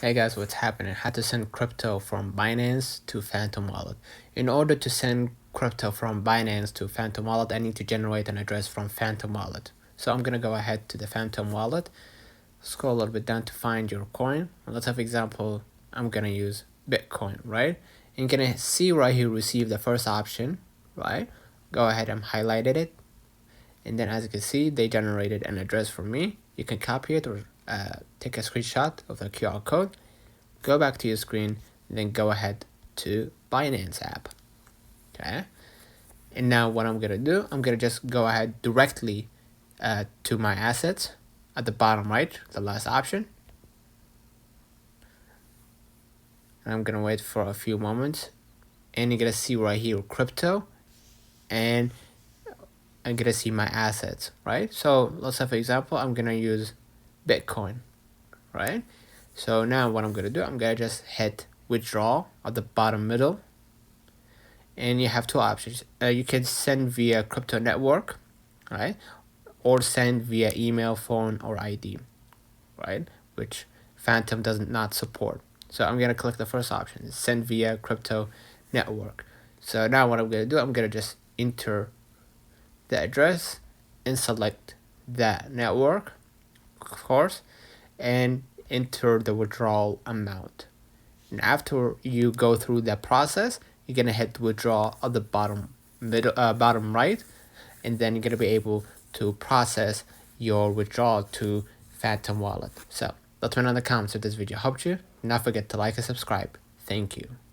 Hey guys, what's happening? How to send crypto from Binance to Phantom Wallet. In order to send crypto from Binance to Phantom Wallet, I need to generate an address from Phantom Wallet. So I'm gonna go ahead to the Phantom Wallet, scroll a little bit down to find your coin. Let's have example, I'm gonna use Bitcoin, right? And you're gonna see right here, receive the first option, right? Go ahead and highlighted it. And then as you can see, they generated an address for me. You can copy it or take a screenshot of the QR code, go back to your screen, and then go ahead to Binance app. Okay. And now what I'm gonna do, I'm gonna just go ahead directly to my assets at the bottom right, the last option. And I'm gonna wait for a few moments, and you're gonna see right here crypto, and I'm gonna see my assets, right? So let's say for example, I'm gonna use Bitcoin, right? So now what I'm gonna do, I'm gonna just hit withdraw at the bottom middle, and you have two options. You can send via crypto network, right? Or send via email, phone, or ID, right? Which Phantom does not support. So I'm gonna click the first option, send via crypto network. So now what I'm gonna do, I'm gonna just enter the address and select that network, of course, and enter the withdrawal amount. And after you go through that process, you're gonna hit withdraw at the bottom right, and then you're gonna be able to process your withdrawal to Phantom Wallet. So let me know in the comments if this video helped you. Do not forget to like and subscribe. Thank you.